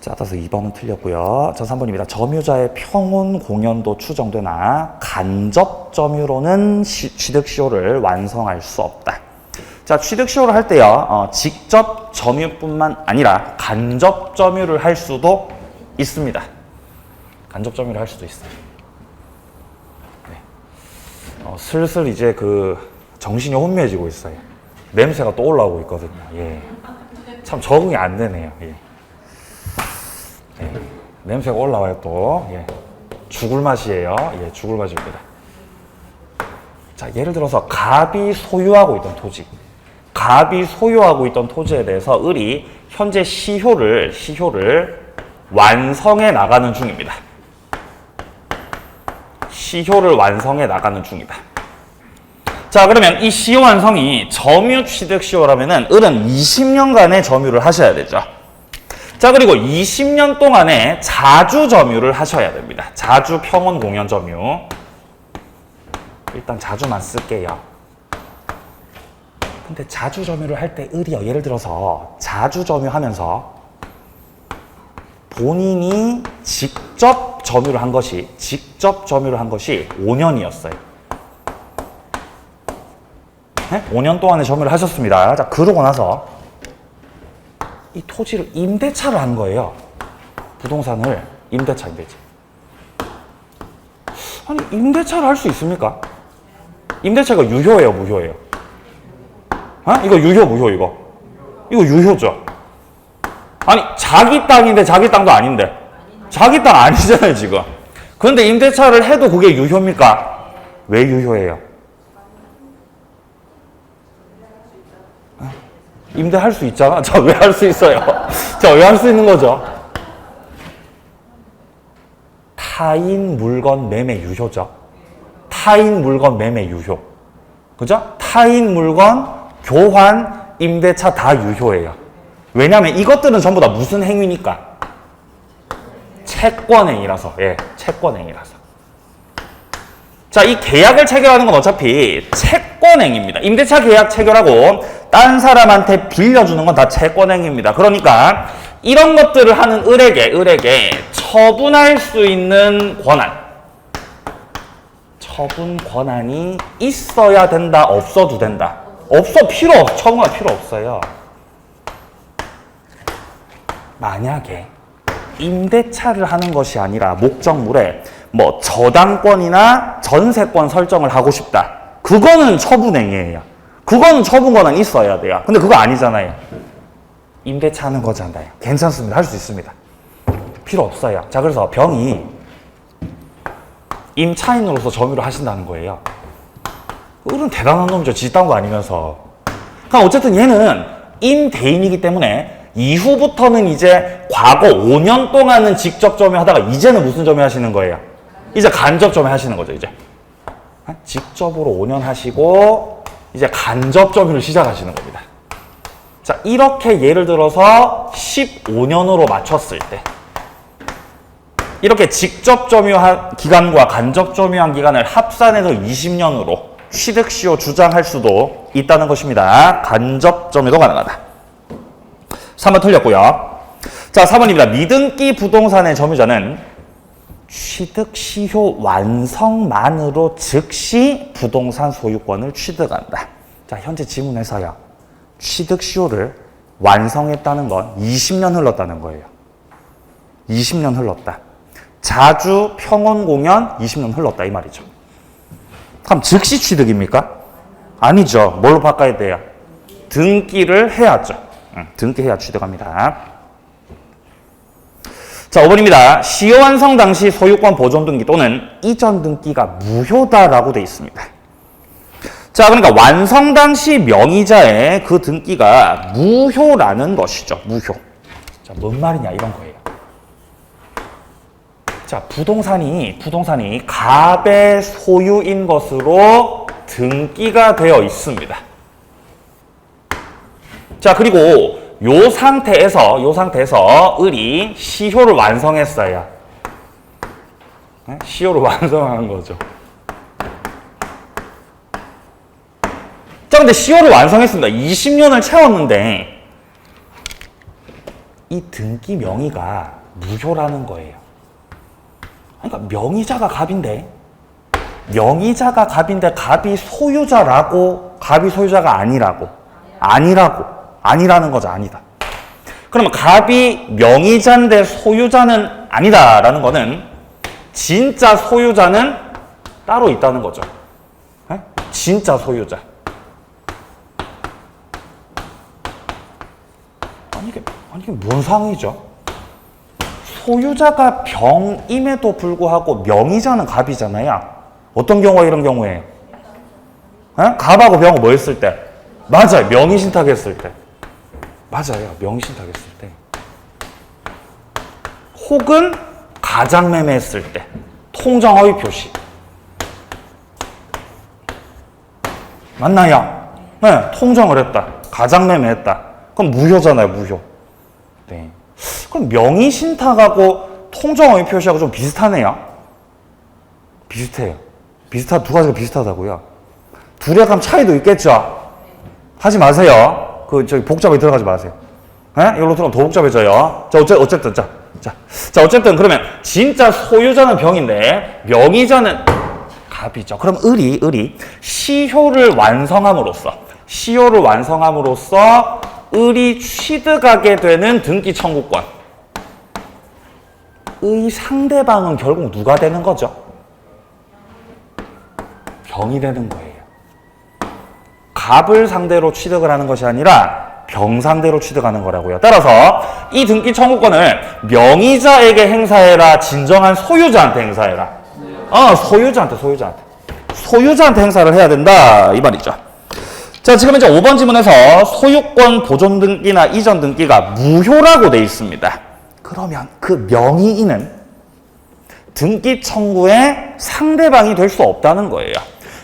자, 따라서 2번은 틀렸고요. 자, 3번입니다. 점유자의 평온 공연도 추정되나 간접 점유로는 취득 시효를 완성할 수 없다. 자, 취득 시효를 할 때요. 직접 점유뿐만 아니라 간접 점유를 할 수도 있습니다. 간접 점유를 할 수도 있어요. 네. 슬슬 이제 그 정신이 혼미해지고 있어요. 냄새가 또 올라오고 있거든요. 예. 참 적응이 안 되네요. 예. 예. 냄새가 올라와요 또. 예. 죽을 맛이에요. 예, 죽을 맛입니다. 자, 예를 들어서 갑이 소유하고 있던 토지. 갑이 소유하고 있던 토지에 대해서 을이 현재 시효를 완성해 나가는 중입니다. 시효를 완성해 나가는 중이다. 자, 그러면 이 시효 완성이 점유 취득 시효라면은 을은 20년간의 점유를 하셔야 되죠. 자, 그리고 20년 동안에 자주 점유를 하셔야 됩니다. 자주 평원 공연 점유. 일단 자주만 쓸게요. 근데 자주 점유를 할 때 을이요. 예를 들어서 자주 점유하면서 본인이 직접 점유를 한 것이 5년이었어요. 네? 5년 동안의 점유를 하셨습니다. 자, 그러고 나서 이 토지를 임대차를 한 거예요. 부동산을 임대차. 아니, 임대차를 할 수 있습니까? 임대차가 유효예요, 무효예요? 이거 유효, 무효, 이거? 이거 유효죠? 아니, 자기 땅인데 자기 땅도 아닌데. 자기 땅 아니잖아요, 지금. 그런데 임대차를 해도 그게 유효입니까? 왜 유효해요? 임대할 수 있잖아. 자, 왜 할 수 있어요? 자, 왜 할 수 있는 거죠? 타인 물건 매매 유효죠. 타인 물건 매매 유효. 그죠? 타인 물건, 교환, 임대차 다 유효해요. 왜냐하면 이것들은 전부 다 무슨 행위니까? 채권행위라서. 예, 채권행위라서. 자, 이 계약을 체결하는 건 어차피 채권행위입니다. 임대차 계약 체결하고 딴 사람한테 빌려주는 건 다 채권행위입니다. 그러니까 이런 것들을 하는 을에게 처분할 수 있는 권한. 처분 권한이 있어야 된다, 없어도 된다. 처분할 필요 없어요. 만약에 임대차를 하는 것이 아니라 목적물에 뭐 저당권이나 전세권 설정을 하고 싶다. 그거는 처분행위예요. 그거는 처분 권한이 있어야 돼요. 근데 그거 아니잖아요. 임대차 하는 거잖아요. 괜찮습니다. 할 수 있습니다. 필요 없어요. 자, 그래서 병이 임차인으로서 점유를 하신다는 거예요. 을은 대단한 놈이죠. 지 딴 거 아니면서. 그럼 어쨌든 얘는 임대인이기 때문에 이후부터는 이제 과거 5년 동안은 직접 점유하다가 이제는 무슨 점유 하시는 거예요? 이제 간접 점유 하시는 거죠, 이제. 직접으로 5년 하시고 이제 간접 점유를 시작하시는 겁니다. 자, 이렇게 예를 들어서 15년으로 맞췄을 때 이렇게 직접 점유한 기간과 간접 점유한 기간을 합산해서 20년으로 취득시효 주장할 수도 있다는 것입니다. 간접 점유도 가능하다. 3번 틀렸고요. 자, 4번입니다. 미등기 부동산의 점유자는 취득시효 완성만으로 즉시 부동산 소유권을 취득한다. 자, 현재 지문에서요. 취득시효를 완성했다는 건 20년 흘렀다는 거예요. 20년 흘렀다. 자주 평원공연 20년 흘렀다 이 말이죠. 그럼 즉시 취득입니까? 아니죠. 뭘로 바꿔야 돼요? 등기를 해야죠. 등기해야 취득합니다. 자, 5번입니다. 시효 완성 당시 소유권 보존 등기 또는 이전 등기가 무효다라고 되어 있습니다. 자, 그러니까 완성 당시 명의자의 그 등기가 무효라는 것이죠. 무효. 자, 뭔 말이냐 이런 거예요. 자, 부동산이 갑의 소유인 것으로 등기가 되어 있습니다. 자, 그리고 요 상태에서 을이 시효를 완성했어요. 네? 시효를 완성한 거죠. 자, 근데 시효를 완성했습니다. 20년을 채웠는데 이 등기 명의가 무효라는 거예요. 그러니까 명의자가 갑인데 갑이 소유자가 아니라는 거죠. 아니다. 그러면 갑이 명의자인데 소유자는 아니다라는 거는 진짜 소유자는 따로 있다는 거죠. 진짜 소유자. 아니 이게 뭔 상황이죠? 소유자가 병임에도 불구하고 명의자는 갑이잖아요. 어떤 경우가 이런 경우에? 갑하고 병은 뭐 했을 때? 맞아요. 명의신탁 했을 때. 맞아요. 명의신탁 했을 때. 혹은 가장매매 했을 때. 통정허위 표시. 맞나요? 네. 통정을 했다. 가장매매 했다. 그럼 무효잖아요. 무효. 네. 그럼 명의신탁하고 통정허위 표시하고 좀 비슷하네요. 비슷해요. 두 가지가 비슷하다고요. 둘이 약간 차이도 있겠죠? 하지 마세요. 저기 복잡하게 들어가지 마세요. 이걸로 들어가면 더 복잡해져요. 어쨌든 그러면 진짜 소유자는 병인데 명의자는 갑이죠. 그럼 을이 시효를 완성함으로써 을이 취득하게 되는 등기 청구권. 의 상대방은 결국 누가 되는 거죠? 병이 되는 거예요. 갑을 상대로 취득을 하는 것이 아니라 병 상대로 취득하는 거라고요. 따라서 이 등기 청구권을 명의자에게 행사해라, 진정한 소유자한테 행사해라. 소유자한테 행사를 해야 된다 이 말이죠. 자, 지금 이제 5번 지문에서 소유권 보존 등기나 이전 등기가 무효라고 돼 있습니다. 그러면 그 명의인은 등기 청구의 상대방이 될 수 없다는 거예요.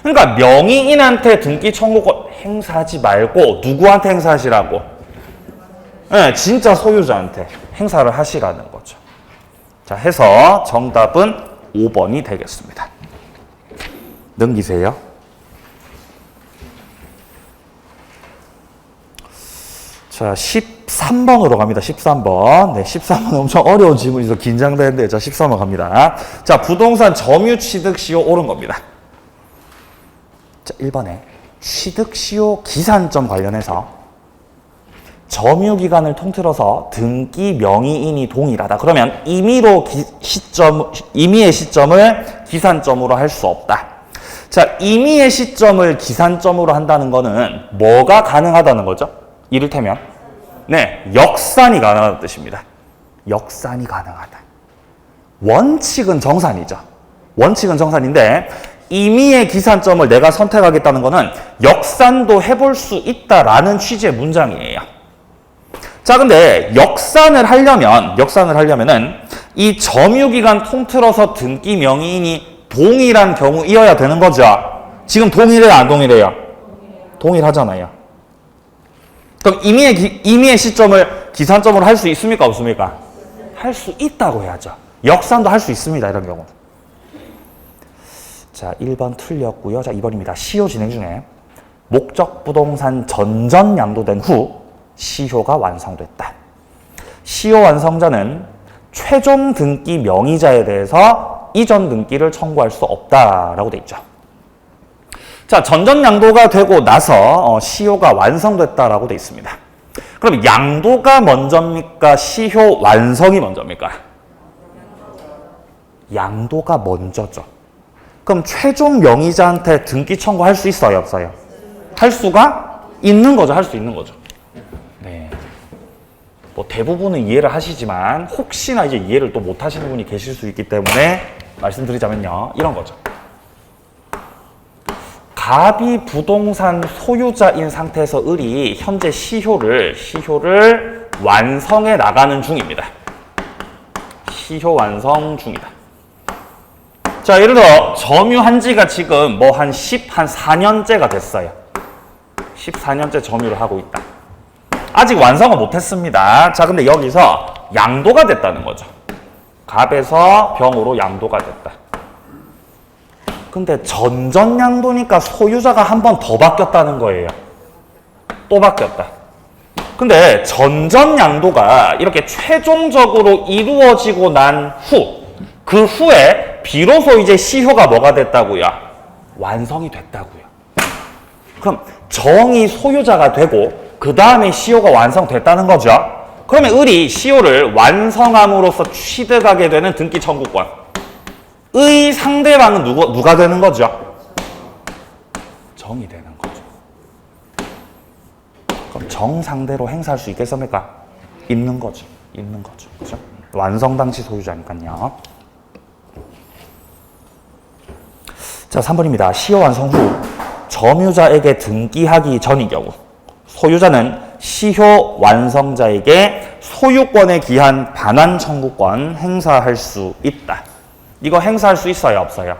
그러니까 명의인한테 등기 청구권 행사하지 말고 누구한테 행사하시라고? 네, 진짜 소유자한테 행사를 하시라는 거죠. 자, 해서 정답은 5번이 되겠습니다. 넘기세요. 자, 13번으로 갑니다. 13번. 네, 13번 엄청 어려운 질문이서 긴장되는데, 자, 13번 갑니다. 자, 부동산 점유 취득 시효 옳은 겁니다. 자, 1번에 취득 시효 기산점 관련해서 점유기간을 통틀어서 등기 명의인이 동일하다. 그러면 임의의 시점을 기산점으로 할 수 없다. 자, 임의의 시점을 기산점으로 한다는 거는 뭐가 가능하다는 거죠? 이를테면 네, 역산이 가능하다는 뜻입니다. 역산이 가능하다. 원칙은 정산이죠. 원칙은 정산인데 임의의 기산점을 내가 선택하겠다는 거는 역산도 해볼 수 있다라는 취지의 문장이에요. 자, 근데 역산을 하려면은 이 점유기간 통틀어서 등기 명의인이 동일한 경우이어야 되는 거죠. 지금 동일해요, 안 동일해요? 동일하잖아요. 그럼 임의의 시점을 기산점으로 할 수 있습니까, 없습니까? 할 수 있다고 해야죠. 역산도 할 수 있습니다, 이런 경우. 자, 1번 틀렸고요. 자, 2번입니다. 시효 진행 중에 목적 부동산 전전 양도된 후 시효가 완성됐다. 시효 완성자는 최종 등기 명의자에 대해서 이전 등기를 청구할 수 없다라고 돼 있죠. 자, 전전 양도가 되고 나서 시효가 완성됐다라고 돼 있습니다. 그럼 양도가 먼저입니까? 시효 완성이 먼저입니까? 양도가 먼저죠. 그럼 최종 명의자한테 등기 청구할 수 있어요, 없어요? 할 수가 있는 거죠. 할 수 있는 거죠. 네. 뭐 대부분은 이해를 하시지만 혹시나 이제 이해를 또 못 하시는 분이 계실 수 있기 때문에 말씀드리자면요. 이런 거죠. 갑이 부동산 소유자인 상태에서 을이 현재 시효를 완성해 나가는 중입니다. 시효 완성 중이다. 자, 예를 들어 점유한 지가 지금 뭐 한 4년째가 됐어요. 14년째 점유를 하고 있다. 아직 완성은 못했습니다. 자, 근데 여기서 양도가 됐다는 거죠. 갑에서 병으로 양도가 됐다. 근데 전전 양도니까 소유자가 한 번 더 바뀌었다는 거예요. 또 바뀌었다. 근데 전전 양도가 이렇게 최종적으로 이루어지고 난 후, 그 후에 비로소 이제 시효가 뭐가 됐다고요? 완성이 됐다고요. 그럼 정이 소유자가 되고 그 다음에 시효가 완성됐다는 거죠. 그러면 을이 시효를 완성함으로써 취득하게 되는 등기 청구권. 의 상대방은 누가 되는 거죠? 정이 되는 거죠. 그럼 정 상대로 행사할 수 있겠습니까? 있는 거죠. 있는 거죠. 그죠? 완성 당시 소유자니까요. 자, 3번입니다. 시효 완성 후 점유자에게 등기하기 전의 경우 소유자는 시효 완성자에게 소유권에 기한 반환 청구권 행사할 수 있다. 이거 행사할 수 있어요? 없어요?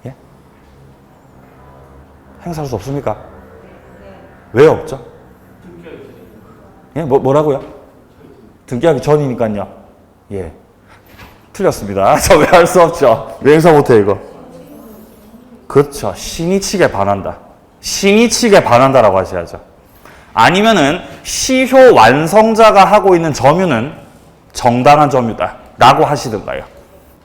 예? 행사할 수 없습니까? 왜 없죠? 예? 뭐라고요? 등기하기 전이니까요. 예. 틀렸습니다. 저 왜 할 수 없죠? 왜 행사 못해, 이거? 그렇죠. 신이 치게 반한다. 신이 치게 반한다라고 하셔야죠. 아니면은 시효 완성자가 하고 있는 점유는 정당한 점유다 라고 하시든가요.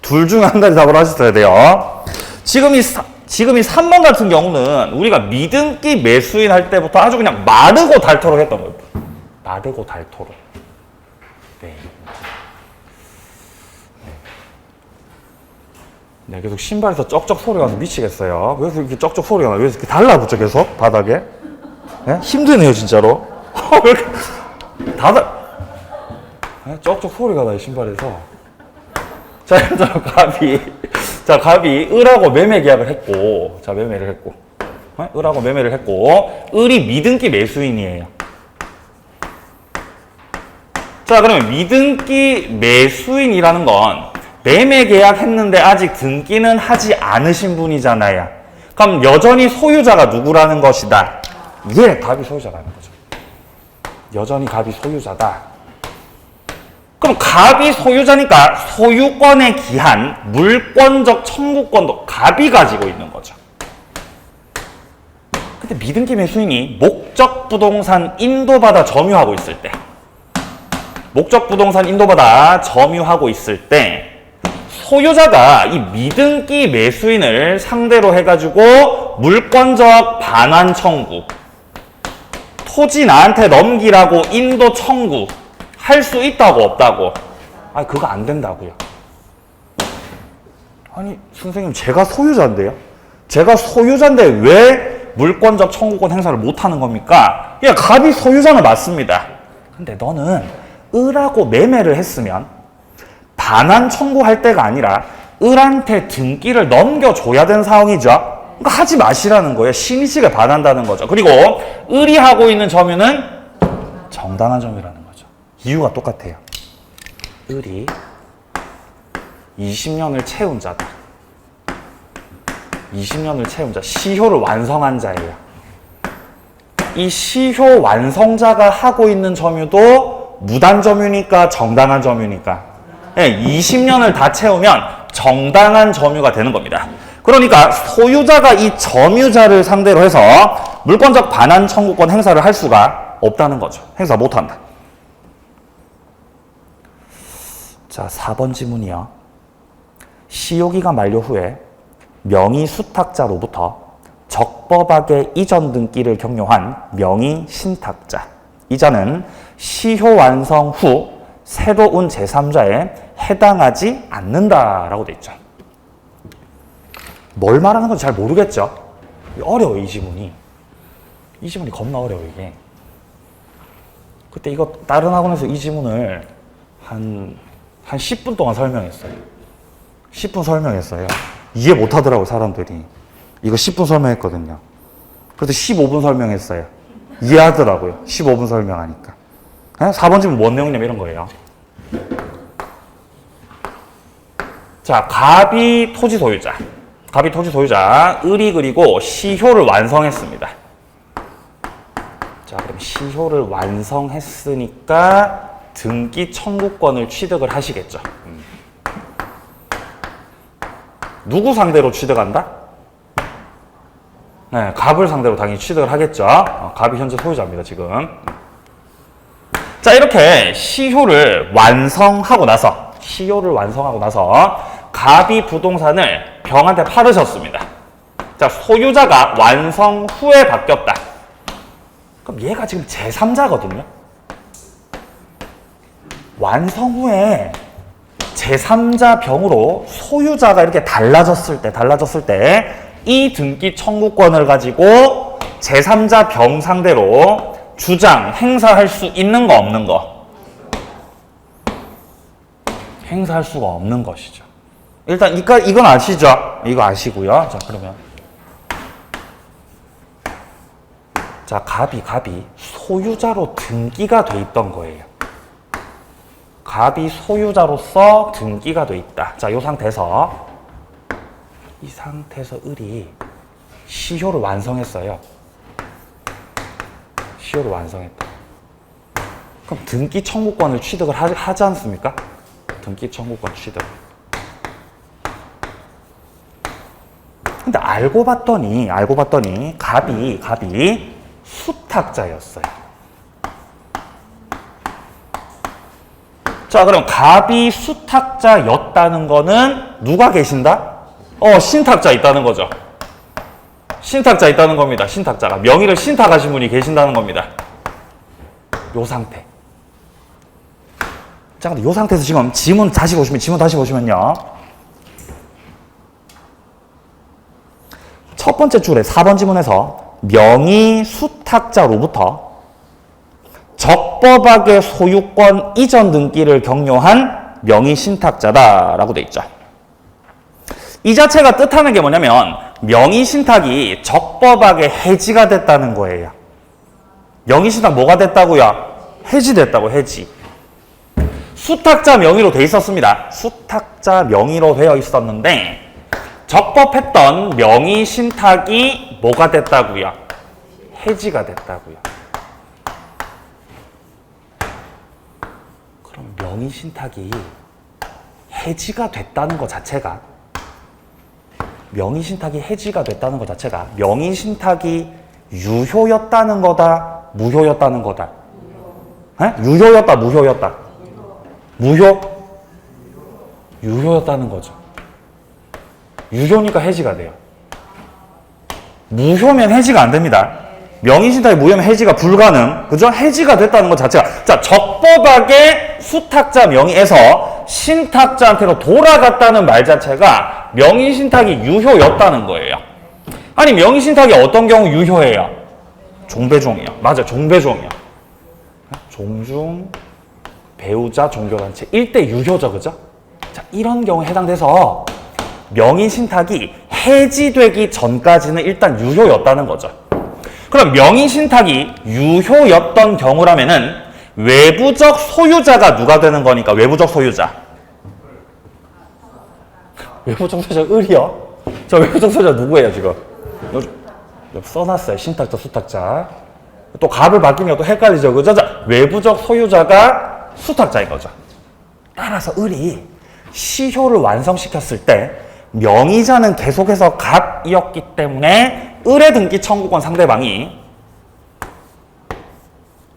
둘 중에 한 가지 답을 하셨어야 돼요. 지금 이 3번 같은 경우는 우리가 미등기 매수인 할 때부터 아주 그냥 마르고 닳도록 했던 거예요. 마르고 닳도록. 네. 네, 계속 신발에서 쩍쩍 소리가 나서 미치겠어요. 왜 이렇게 쩍쩍 소리가 나요? 왜 이렇게 달라붙죠, 계속? 바닥에? 네? 힘드네요, 진짜로. 왜 이렇게 네? 쩍쩍 소리가 나요, 신발에서. 자, 갑이 을하고 매매 계약을 했고, 자, 매매를 했고, 네? 을하고 매매를 했고, 을이 미등기 매수인이에요. 자, 그러면 미등기 매수인이라는 건 매매 계약했는데 아직 등기는 하지 않으신 분이잖아요. 그럼 여전히 소유자가 누구라는 것이다? 예, 갑이 소유자라는 거죠. 여전히 갑이 소유자다. 그럼 갑이 소유자니까 소유권에 기한 물권적 청구권도 갑이 가지고 있는 거죠. 근데 미등기 매수인이 목적 부동산 인도받아 점유하고 있을 때, 목적 부동산 인도받아 점유하고 있을 때 소유자가 이 미등기 매수인을 상대로 해가지고 물권적 반환 청구, 토지 나한테 넘기라고 인도 청구 할 수 있다고 없다고? 아니, 그거 안 된다고요. 아니, 선생님, 제가 소유자인데요? 제가 소유자인데 왜 물권적 청구권 행사를 못 하는 겁니까? 야, 갑이 소유자는 맞습니다. 근데 너는 을하고 매매를 했으면 반환 청구할 때가 아니라 을한테 등기를 넘겨줘야 되는 상황이죠. 그러니까 하지 마시라는 거예요. 신의식에 반한다는 거죠. 그리고 을이 하고 있는 점유는 정당한 점유라는 거죠. 이유가 똑같아요. 을이 20년을 채운 자다. 20년을 채운 자, 시효를 완성한 자예요. 이 시효 완성자가 하고 있는 점유도 무단 점유니까 정당한 점유니까 20년을 다 채우면 정당한 점유가 되는 겁니다. 그러니까 소유자가 이 점유자를 상대로 해서 물권적 반환 청구권 행사를 할 수가 없다는 거죠. 행사 못한다. 자, 4번 지문이요. 시효기간 만료 후에 명의 수탁자로부터 적법하게 이전 등기를 경료한 명의 신탁자, 이자는 시효 완성 후 새로운 제3자에 해당하지 않는다라고 돼 있죠. 뭘 말하는 건지 잘 모르겠죠. 어려워요, 이 지문이. 이 지문이 겁나 어려워요, 이게. 그때 이거 다른 학원에서 이 지문을 한 10분 동안 설명했어요. 10분 설명했어요. 이해 못 하더라고요, 사람들이. 이거 10분 설명했거든요. 그래도 15분 설명했어요. 이해하더라고요. 15분 설명하니까. 4번 지문 뭔 내용이냐면 이런 거예요. 자, 갑이 토지 소유자. 갑이 토지 소유자. 을이 그리고 시효를 완성했습니다. 자, 그럼 시효를 완성했으니까 등기 청구권을 취득을 하시겠죠. 누구 상대로 취득한다? 네, 갑을 상대로 당연히 취득을 하겠죠. 갑이 현재 소유자입니다, 지금. 자, 이렇게 시효를 완성하고 나서 갑이 부동산을 병한테 팔으셨습니다. 자, 소유자가 완성 후에 바뀌었다. 그럼 얘가 지금 제3자거든요. 완성 후에 제3자 병으로 소유자가 이렇게 달라졌을 때 이 등기 청구권을 가지고 제3자 병 상대로 주장, 행사할 수 있는 거 없는 거? 행사할 수가 없는 것이죠. 일단 이건 아시죠? 이거 아시고요. 자, 그러면 자, 갑이 소유자로 등기가 돼 있던 거예요. 갑이 소유자로서 등기가 돼 있다. 자, 이 상태에서 을이 시효를 완성했어요. 시효를 완성했다. 그럼 등기 청구권을 취득을 하지 않습니까? 등기 청구권 취득. 근데 알고 봤더니 갑이 수탁자였어요. 자, 그럼 갑이 수탁자였다는 거는 누가 계신다? 신탁자 있다는 거죠. 신탁자 있다는 겁니다. 신탁자가. 명의를 신탁하신 분이 계신다는 겁니다. 요 상태. 자, 근데 요 상태에서 지금 지문 다시 보시면요. 첫 번째 줄에 4번 지문에서 명의 수탁자로부터 적법하게 소유권 이전 등기를 경료한 명의 신탁자다라고 돼 있죠. 이 자체가 뜻하는 게 뭐냐면 명의 신탁이 적법하게 해지가 됐다는 거예요. 명의 신탁 뭐가 됐다고요? 해지됐다고, 해지. 수탁자 명의로 돼 있었습니다. 수탁자 명의로 되어 있었는데 적법했던 명의 신탁이 뭐가 됐다고요? 해지가 됐다고요. 그럼 명의 신탁이 해지가 됐다는 것 자체가 명의 신탁이 유효였다는 거다, 무효였다는 거다? 유효였다, 무효였다? 유효였다는 거죠. 유효니까 해지가 돼요. 무효면 해지가 안 됩니다. 명의 신탁이 무효면 해지가 불가능. 그죠? 해지가 됐다는 것 자체가. 자, 적법하게 수탁자 명의에서 신탁자한테로 돌아갔다는 말 자체가 명의 신탁이 유효였다는 거예요. 아니, 명의 신탁이 어떤 경우 유효해요? 종배종이요. 맞아, 종배종이요. 종중, 배우자, 종교단체. 1대 유효죠, 그죠? 자, 이런 경우에 해당돼서 명의 신탁이 해지되기 전까지는 일단 유효였다는 거죠. 그럼 명의 신탁이 유효였던 경우라면은 외부적 소유자가 누가 되는 거니까? 외부적 소유자. 외부적 소유자 을이요? 저 외부적 소유자 누구예요, 지금? 여기 써놨어요. 신탁자, 수탁자. 또 갑을 바뀌면 또 헷갈리죠, 그죠? 자, 외부적 소유자가 수탁자인 거죠. 따라서 을이 시효를 완성시켰을 때 명의자는 계속해서 갑이었기 때문에 을의 등기 청구권 상대방이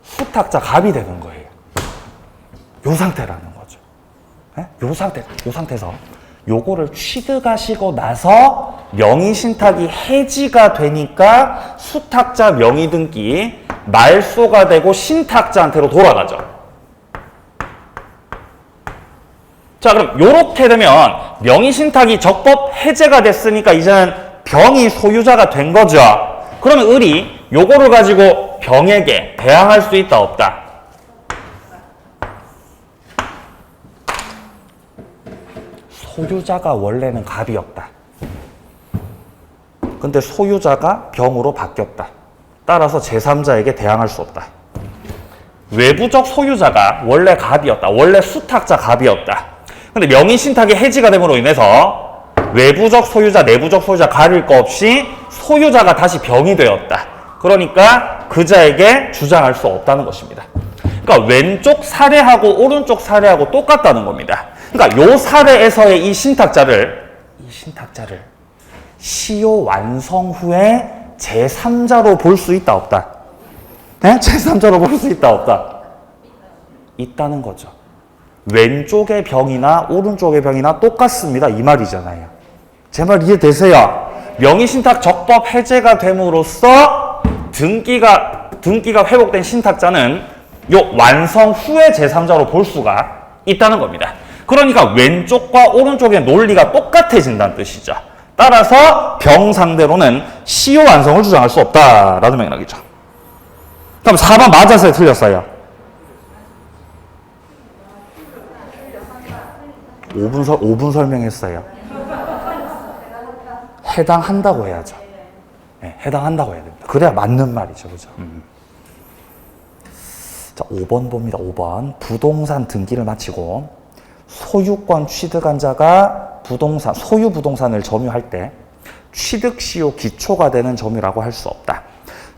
수탁자 갑이 되는 거예요. 요 상태라는 거죠. 요 상태에서 요거를 취득하시고 나서 명의 신탁이 해지가 되니까 수탁자 명의 등기 말소가 되고 신탁자한테로 돌아가죠. 자, 그럼 요렇게 되면 명의 신탁이 적법 해제가 됐으니까 이제는 병이 소유자가 된 거죠. 그러면 을이 요거를 가지고 병에게 대항할 수 있다, 없다? 소유자가 원래는 갑이었다. 근데 소유자가 병으로 바뀌었다. 따라서 제3자에게 대항할 수 없다. 외부적 소유자가 원래 갑이었다. 원래 수탁자 갑이었다. 근데 명의 신탁이 해지가 됨으로 인해서 외부적 소유자, 내부적 소유자 가릴 거 없이 소유자가 다시 병이 되었다. 그러니까 그자에게 주장할 수 없다는 것입니다. 그러니까 왼쪽 사례하고 오른쪽 사례하고 똑같다는 겁니다. 그러니까 요 사례에서의 이 신탁자를 시효 완성 후에 제3자로 볼 수 있다, 없다? 네? 제3자로 볼 수 있다, 없다? 있다는 거죠. 왼쪽의 병이나 오른쪽의 병이나 똑같습니다. 이 말이잖아요. 제 말 이해되세요? 명의신탁 적법 해제가 됨으로써 등기가 회복된 신탁자는 요 완성 후에 제3자로 볼 수가 있다는 겁니다. 그러니까 왼쪽과 오른쪽의 논리가 똑같아진다는 뜻이죠. 따라서 병 상대로는 시효 완성을 주장할 수 없다라는 맥락이죠. 그럼 4번 맞았어요? 틀렸어요? 5분 설명했어요. 해당한다고 해야죠. 네, 해당한다고 해야 됩니다. 그래야 맞는 말이죠. 그죠? 자, 5번 봅니다. 5번. 부동산 등기를 마치고 소유권 취득한 자가 부동산, 소유 부동산을 점유할 때 취득시효 기초가 되는 점유라고 할 수 없다.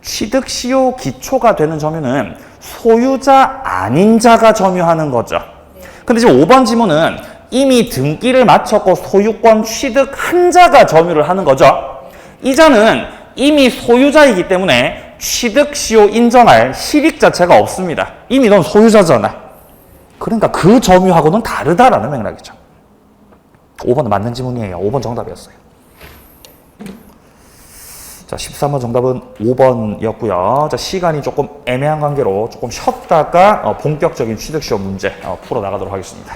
취득시효 기초가 되는 점유는 소유자 아닌 자가 점유하는 거죠. 근데 지금 5번 지문은 이미 등기를 마쳤고 소유권 취득한 자가 점유를 하는 거죠. 이 자는 이미 소유자이기 때문에 취득시효 인정할 실익 자체가 없습니다. 이미 넌 소유자잖아. 그러니까 그 점유하고는 다르다라는 맥락이죠. 5번은 맞는 지문이에요. 5번 정답이었어요. 자, 13번 정답은 5번이었고요. 자, 시간이 조금 애매한 관계로 조금 쉬었다가 본격적인 취득시효 문제 풀어 나가도록 하겠습니다.